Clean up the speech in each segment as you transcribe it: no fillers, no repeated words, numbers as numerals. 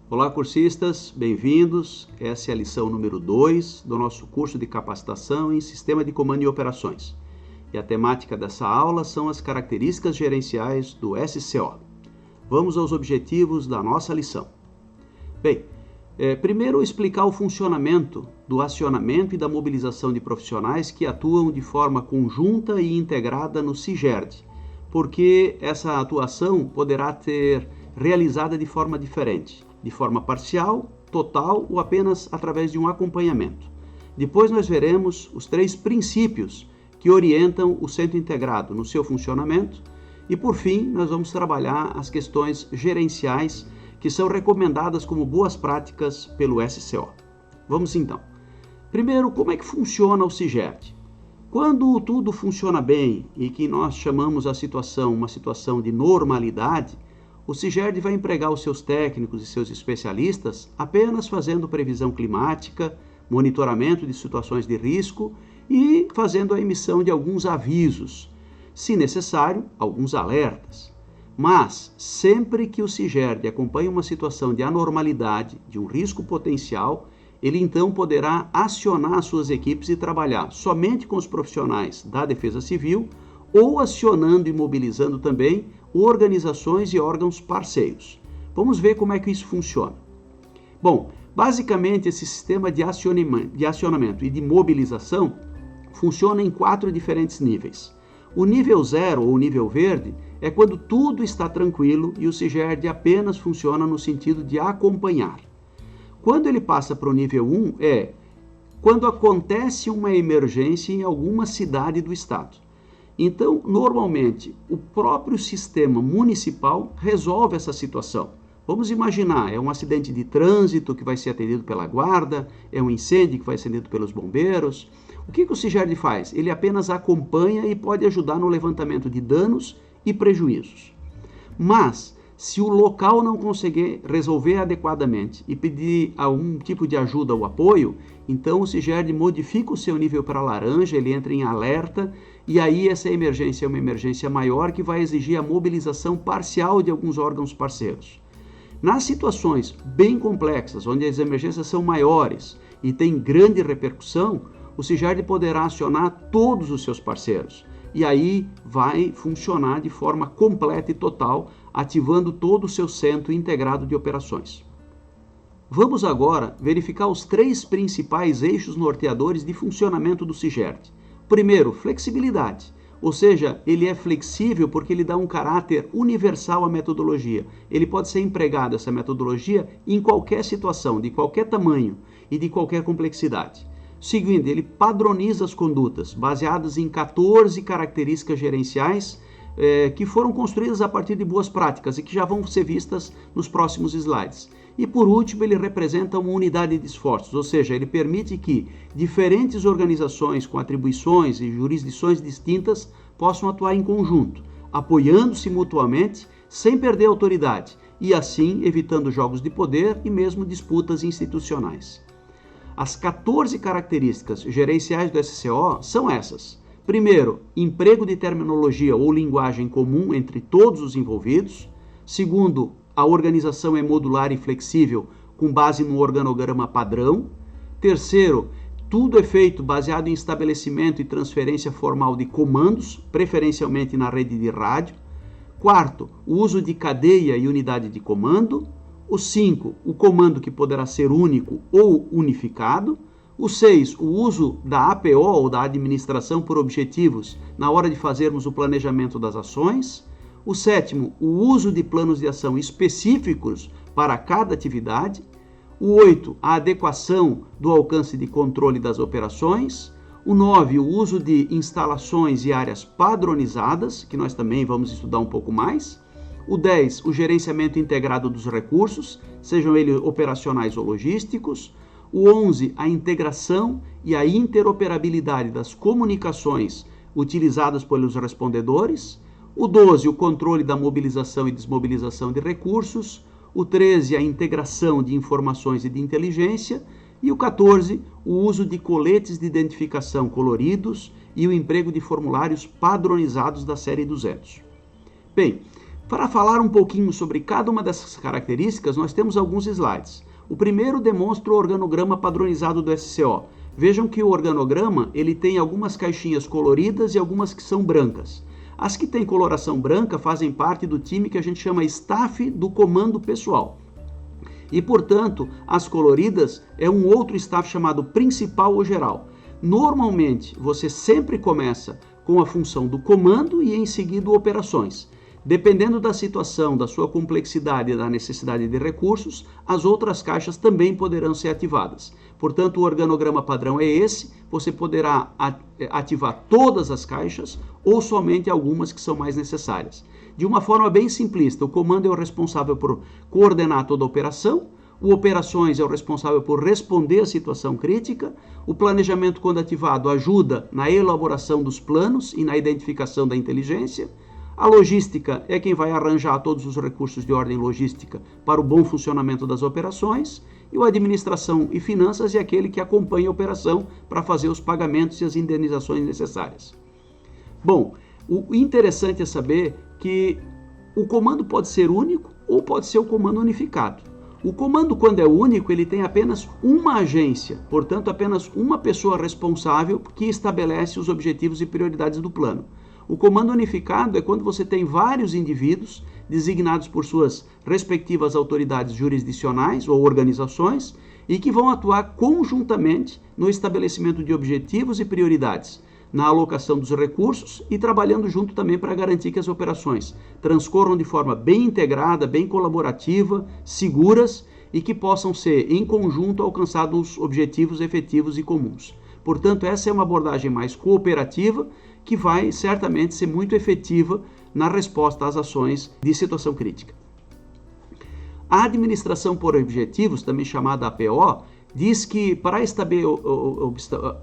Olá, cursistas, bem-vindos. Essa é a lição número 2 do nosso curso de capacitação em Sistema de Comando e Operações. E a temática dessa aula são as características gerenciais do SCO. Vamos aos objetivos da nossa lição. Bem, primeiro explicar o funcionamento do acionamento e da mobilização de profissionais que atuam de forma conjunta e integrada no CIGERD, porque essa atuação poderá ser realizada de forma diferente. De forma parcial, total ou apenas através de um acompanhamento. Depois nós veremos os 3 princípios que orientam o centro integrado no seu funcionamento e, por fim, nós vamos trabalhar as questões gerenciais que são recomendadas como boas práticas pelo SCO. Vamos então. Primeiro, como é que funciona o CIGERD? Quando tudo funciona bem e que nós chamamos a situação uma situação de normalidade, o CIGERD vai empregar os seus técnicos e seus especialistas apenas fazendo previsão climática, monitoramento de situações de risco e fazendo a emissão de alguns avisos, se necessário, alguns alertas. Mas, sempre que o CIGERD acompanha uma situação de anormalidade, de um risco potencial, ele então poderá acionar suas equipes e trabalhar somente com os profissionais da Defesa Civil ou acionando e mobilizando também organizações e órgãos parceiros. Vamos ver como é que isso funciona. Bom, basicamente esse sistema de acionamento e de mobilização funciona em 4 diferentes níveis. O nível 0 ou nível verde é quando tudo está tranquilo e o CIGERD apenas funciona no sentido de acompanhar. Quando ele passa para o nível 1 é quando acontece uma emergência em alguma cidade do estado. Então, normalmente, o próprio sistema municipal resolve essa situação. Vamos imaginar, é um acidente de trânsito que vai ser atendido pela guarda, é um incêndio que vai ser atendido pelos bombeiros. O que o CIGERD faz? Ele apenas acompanha e pode ajudar no levantamento de danos e prejuízos. Mas, se o local não conseguir resolver adequadamente e pedir algum tipo de ajuda ou apoio, então o CIGERD modifica o seu nível para laranja, ele entra em alerta e aí essa emergência é uma emergência maior que vai exigir a mobilização parcial de alguns órgãos parceiros. Nas situações bem complexas, onde as emergências são maiores e têm grande repercussão, o CIGERD poderá acionar todos os seus parceiros e aí vai funcionar de forma completa e total, ativando todo o seu centro integrado de operações. Vamos agora verificar os 3 principais eixos norteadores de funcionamento do CIGERD. Primeiro, flexibilidade, ou seja, ele é flexível porque ele dá um caráter universal à metodologia. Ele pode ser empregado, essa metodologia, em qualquer situação, de qualquer tamanho e de qualquer complexidade. Segundo, ele padroniza as condutas, baseadas em 14 características gerenciais que foram construídas a partir de boas práticas e que já vão ser vistas nos próximos slides. E por último, ele representa uma unidade de esforços, ou seja, ele permite que diferentes organizações com atribuições e jurisdições distintas possam atuar em conjunto, apoiando-se mutuamente, sem perder a autoridade, e assim evitando jogos de poder e mesmo disputas institucionais. As 14 características gerenciais do SCO são essas. Primeiro, emprego de terminologia ou linguagem comum entre todos os envolvidos. Segundo, a organização é modular e flexível com base no organograma padrão. Terceiro, tudo é feito baseado em estabelecimento e transferência formal de comandos, preferencialmente na rede de rádio. Quarto, o uso de cadeia e unidade de comando. O 5, o comando que poderá ser único ou unificado. O 6, o uso da APO ou da administração por objetivos na hora de fazermos o planejamento das ações. O 7º, o uso de planos de ação específicos para cada atividade. O 8, a adequação do alcance de controle das operações. O 9, o uso de instalações e áreas padronizadas, que nós também vamos estudar um pouco mais. O 10, o gerenciamento integrado dos recursos, sejam eles operacionais ou logísticos. O 11, a integração e a interoperabilidade das comunicações utilizadas pelos respondedores. O 12, o controle da mobilização e desmobilização de recursos. O 13, a integração de informações e de inteligência. E o 14, o uso de coletes de identificação coloridos e o emprego de formulários padronizados da série 200. Bem, Para falar um pouquinho sobre cada uma dessas características, nós temos alguns slides. O primeiro demonstra o organograma padronizado do SCO. Vejam que o organograma ele tem algumas caixinhas coloridas e algumas que são brancas. As que têm coloração branca fazem parte do time que a gente chama staff do comando pessoal. E, portanto, as coloridas é um outro staff chamado principal ou geral. Normalmente, você sempre começa com a função do comando e em seguida operações. Dependendo da situação, da sua complexidade e da necessidade de recursos, as outras caixas também poderão ser ativadas. Portanto, o organograma padrão é esse, você poderá ativar todas as caixas ou somente algumas que são mais necessárias. De uma forma bem simplista, o comando é o responsável por coordenar toda a operação, o operações é o responsável por responder à situação crítica, o planejamento, quando ativado, ajuda na elaboração dos planos e na identificação da inteligência. A logística é quem vai arranjar todos os recursos de ordem logística para o bom funcionamento das operações, e o administração e finanças é aquele que acompanha a operação para fazer os pagamentos e as indenizações necessárias. Bom, o interessante é saber que o comando pode ser único ou pode ser o comando unificado. O comando, quando é único, ele tem apenas uma agência, portanto apenas uma pessoa responsável que estabelece os objetivos e prioridades do plano. O comando unificado é quando você tem vários indivíduos designados por suas respectivas autoridades jurisdicionais ou organizações e que vão atuar conjuntamente no estabelecimento de objetivos e prioridades, na alocação dos recursos e trabalhando junto também para garantir que as operações transcorram de forma bem integrada, bem colaborativa, seguras e que possam ser, em conjunto, alcançados objetivos efetivos e comuns. Portanto, essa é uma abordagem mais cooperativa que vai certamente ser muito efetiva na resposta às ações de situação crítica. A administração por objetivos, também chamada APO, diz que para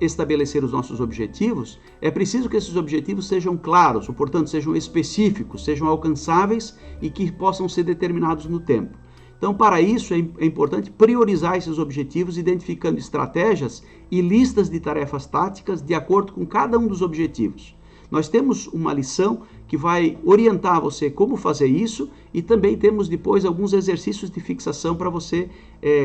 estabelecer os nossos objetivos, é preciso que esses objetivos sejam claros, ou, portanto, sejam específicos, sejam alcançáveis e que possam ser determinados no tempo. Então, para isso, é importante priorizar esses objetivos, identificando estratégias e listas de tarefas táticas de acordo com cada um dos objetivos. Nós temos uma lição que vai orientar você como fazer isso e também temos depois alguns exercícios de fixação para você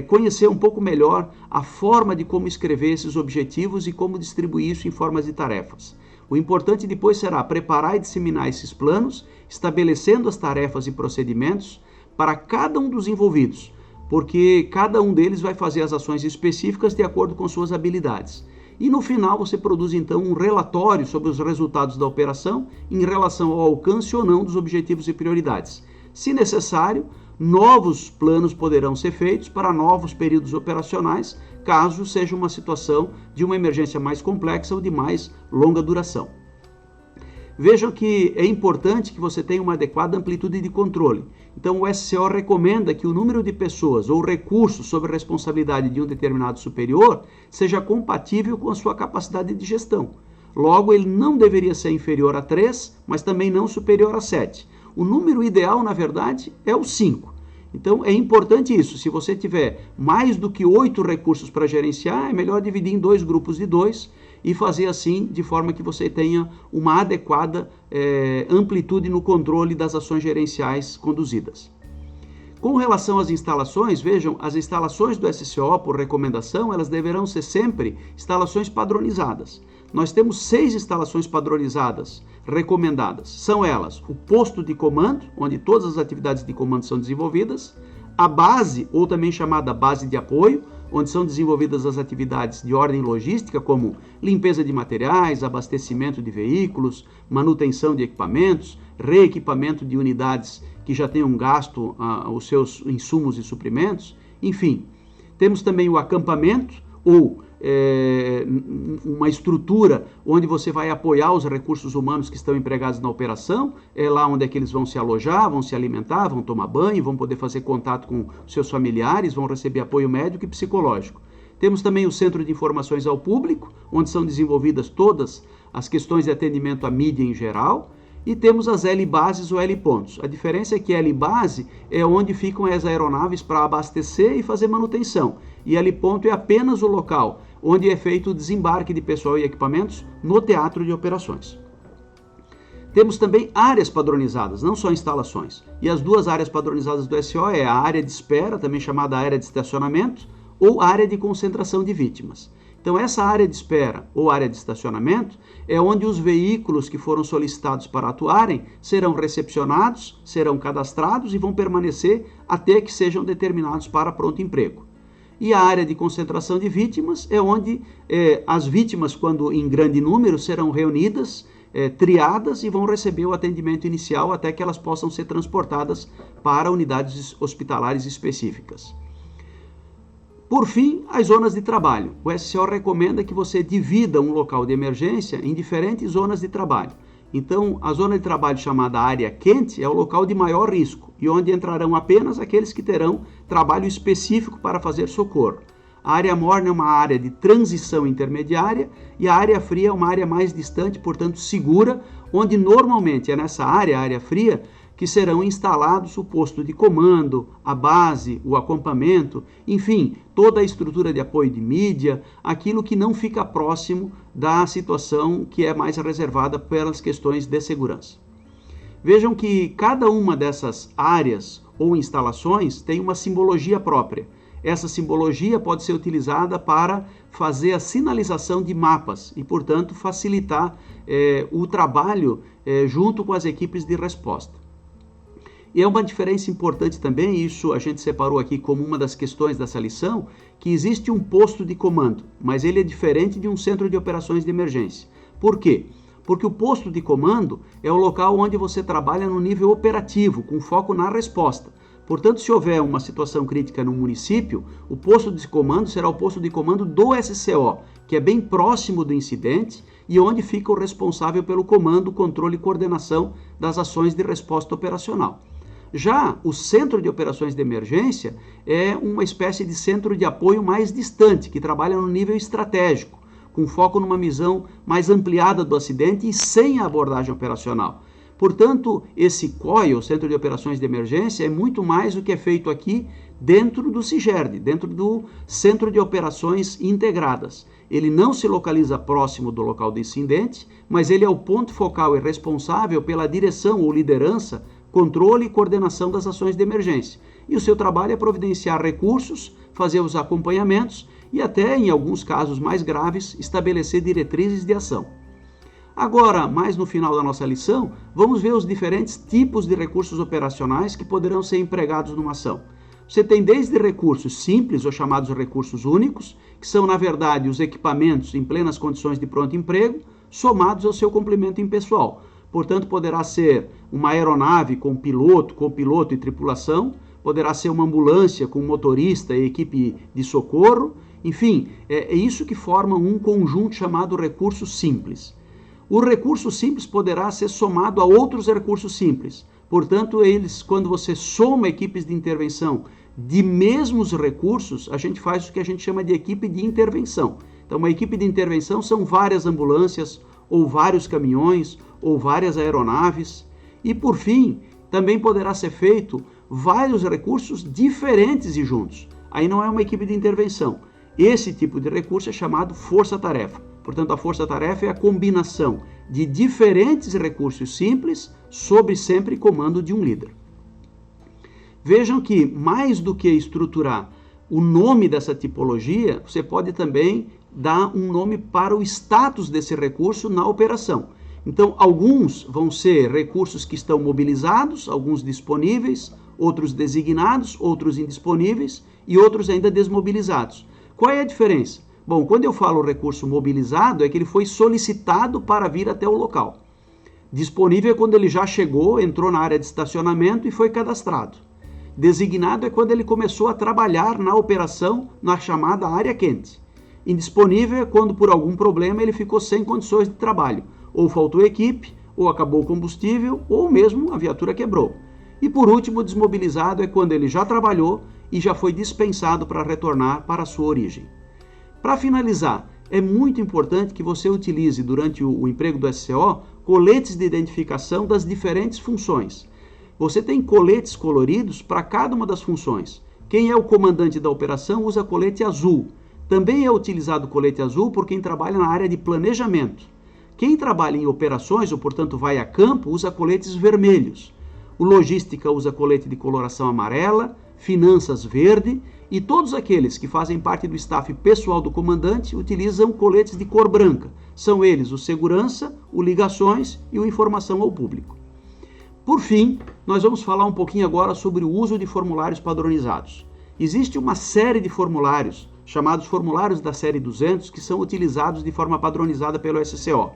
conhecer um pouco melhor a forma de como escrever esses objetivos e como distribuir isso em formas de tarefas. O importante depois será preparar e disseminar esses planos, estabelecendo as tarefas e procedimentos para cada um dos envolvidos, porque cada um deles vai fazer as ações específicas de acordo com suas habilidades. E no final você produz então um relatório sobre os resultados da operação em relação ao alcance ou não dos objetivos e prioridades. Se necessário, novos planos poderão ser feitos para novos períodos operacionais, caso seja uma situação de uma emergência mais complexa ou de mais longa duração. Vejam que é importante que você tenha uma adequada amplitude de controle. Então, o SCO recomenda que o número de pessoas ou recursos sob responsabilidade de um determinado superior seja compatível com a sua capacidade de gestão. Logo, ele não deveria ser inferior a 3, mas também não superior a 7. O número ideal, na verdade, é o 5. Então, é importante isso. Se você tiver mais do que 8 recursos para gerenciar, é melhor dividir em 2 grupos de 2 e fazer assim de forma que você tenha uma adequada amplitude no controle das ações gerenciais conduzidas. Com relação às instalações, vejam, as instalações do SCO, por recomendação, elas deverão ser sempre instalações padronizadas. Nós temos 6 instalações padronizadas recomendadas. São elas o posto de comando, onde todas as atividades de comando são desenvolvidas, a base, ou também chamada base de apoio, onde são desenvolvidas as atividades de ordem logística, como limpeza de materiais, abastecimento de veículos, manutenção de equipamentos, reequipamento de unidades que já tenham gasto os seus insumos e suprimentos, enfim. Temos também o acampamento, ou uma estrutura onde você vai apoiar os recursos humanos que estão empregados na operação, é lá onde é que eles vão se alojar, vão se alimentar, vão tomar banho, vão poder fazer contato com seus familiares, vão receber apoio médico e psicológico. Temos também o Centro de Informações ao Público, onde são desenvolvidas todas as questões de atendimento à mídia em geral, e temos as L-bases ou L-pontos. A diferença é que L-base é onde ficam as aeronaves para abastecer e fazer manutenção, e L-ponto é apenas o local onde é feito o desembarque de pessoal e equipamentos no teatro de operações. Temos também áreas padronizadas, não só instalações. E as duas áreas padronizadas do SO é a área de espera, também chamada área de estacionamento, ou área de concentração de vítimas. Então, essa área de espera ou área de estacionamento é onde os veículos que foram solicitados para atuarem serão recepcionados, serão cadastrados e vão permanecer até que sejam determinados para pronto emprego. E a área de concentração de vítimas é onde as vítimas, quando em grande número, serão reunidas, triadas e vão receber o atendimento inicial até que elas possam ser transportadas para unidades hospitalares específicas. Por fim, as zonas de trabalho. O SCO recomenda que você divida um local de emergência em diferentes zonas de trabalho. Então, a zona de trabalho chamada área quente é o local de maior risco e onde entrarão apenas aqueles que terão trabalho específico para fazer socorro. A área morna é uma área de transição intermediária e a área fria é uma área mais distante, portanto segura, onde normalmente é nessa área fria, que serão instalados o posto de comando, a base, o acampamento, enfim, toda a estrutura de apoio de mídia, aquilo que não fica próximo da situação que é mais reservada pelas questões de segurança. Vejam que cada uma dessas áreas ou instalações tem uma simbologia própria. Essa simbologia pode ser utilizada para fazer a sinalização de mapas e, portanto, facilitar o trabalho junto com as equipes de resposta. E é uma diferença importante também, isso a gente separou aqui como uma das questões dessa lição, que existe um posto de comando, mas ele é diferente de um centro de operações de emergência. Por quê? Porque o posto de comando é o local onde você trabalha no nível operativo, com foco na resposta. Portanto, se houver uma situação crítica no município, o posto de comando será o posto de comando do SCO, que é bem próximo do incidente e onde fica o responsável pelo comando, controle e coordenação das ações de resposta operacional. Já o centro de operações de emergência é uma espécie de centro de apoio mais distante, que trabalha no nível estratégico, com foco numa visão mais ampliada do acidente e sem a abordagem operacional. Portanto, esse COI, o Centro de Operações de Emergência, é muito mais do que é feito aqui dentro do CIGERD, dentro do Centro de Operações Integradas. Ele não se localiza próximo do local do incidente, mas ele é o ponto focal e responsável pela direção ou liderança, controle e coordenação das ações de emergência. E o seu trabalho é providenciar recursos, fazer os acompanhamentos e até, em alguns casos mais graves, estabelecer diretrizes de ação. Agora, mais no final da nossa lição, vamos ver os diferentes tipos de recursos operacionais que poderão ser empregados numa ação. Você tem desde recursos simples, ou chamados recursos únicos, que são, na verdade, os equipamentos em plenas condições de pronto emprego, somados ao seu complemento impessoal. Portanto, poderá ser uma aeronave com piloto, copiloto e tripulação, poderá ser uma ambulância com motorista e equipe de socorro, enfim, é isso que forma um conjunto chamado recurso simples. O recurso simples poderá ser somado a outros recursos simples. Portanto, quando você soma equipes de intervenção de mesmos recursos, a gente faz o que a gente chama de equipe de intervenção. Então, uma equipe de intervenção são várias ambulâncias, ou vários caminhões, ou várias aeronaves. E, por fim, também poderá ser feito vários recursos diferentes e juntos. Aí não é uma equipe de intervenção. Esse tipo de recurso é chamado força-tarefa. Portanto, a força-tarefa é a combinação de diferentes recursos simples sob sempre comando de um líder. Vejam que, mais do que estruturar o nome dessa tipologia, você pode também dar um nome para o status desse recurso na operação. Então, alguns vão ser recursos que estão mobilizados, alguns disponíveis, outros designados, outros indisponíveis e outros ainda desmobilizados. Qual é a diferença? Bom, quando eu falo recurso mobilizado, é que ele foi solicitado para vir até o local. Disponível é quando ele já chegou, entrou na área de estacionamento e foi cadastrado. Designado é quando ele começou a trabalhar na operação na chamada área quente. Indisponível é quando, por algum problema, ele ficou sem condições de trabalho. Ou faltou equipe, ou acabou o combustível, ou mesmo a viatura quebrou. E por último, desmobilizado é quando ele já trabalhou e já foi dispensado para retornar para a sua origem. Para finalizar, é muito importante que você utilize durante o emprego do SCO coletes de identificação das diferentes funções. Você tem coletes coloridos para cada uma das funções. Quem é o comandante da operação usa colete azul. Também é utilizado o colete azul por quem trabalha na área de planejamento. Quem trabalha em operações, ou portanto vai a campo, usa coletes vermelhos. O logística usa colete de coloração amarela, finanças verde, e todos aqueles que fazem parte do staff pessoal do comandante utilizam coletes de cor branca. São eles o segurança, o ligações e o informação ao público. Por fim, nós vamos falar um pouquinho agora sobre o uso de formulários padronizados. Existe uma série de formulários, chamados formulários da série 200, que são utilizados de forma padronizada pelo SCO.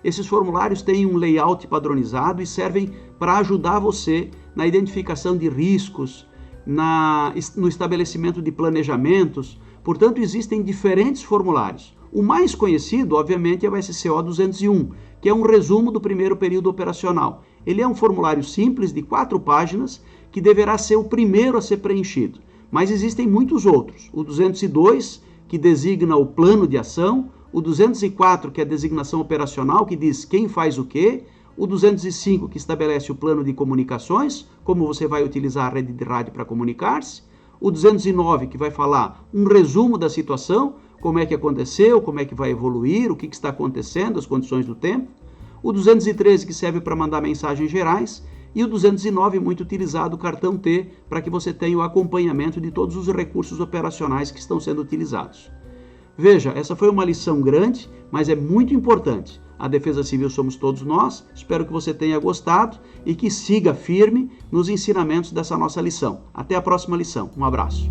Esses formulários têm um layout padronizado e servem para ajudar você na identificação de riscos, no estabelecimento de planejamentos. Portanto, existem diferentes formulários. O mais conhecido, obviamente, é o SCO 201, que é um resumo do primeiro período operacional. Ele é um formulário simples de 4 páginas que deverá ser o primeiro a ser preenchido. Mas existem muitos outros. O 202, que designa o plano de ação, o 204, que é a designação operacional, que diz quem faz o quê, o 205, que estabelece o plano de comunicações, como você vai utilizar a rede de rádio para comunicar-se, o 209, que vai falar um resumo da situação, como é que aconteceu, como é que vai evoluir, o que está acontecendo, as condições do tempo, o 213, que serve para mandar mensagens gerais, e o 209, muito utilizado, o cartão T, para que você tenha o acompanhamento de todos os recursos operacionais que estão sendo utilizados. Veja, essa foi uma lição grande, mas é muito importante. A Defesa Civil somos todos nós. Espero que você tenha gostado e que siga firme nos ensinamentos dessa nossa lição. Até a próxima lição. Um abraço.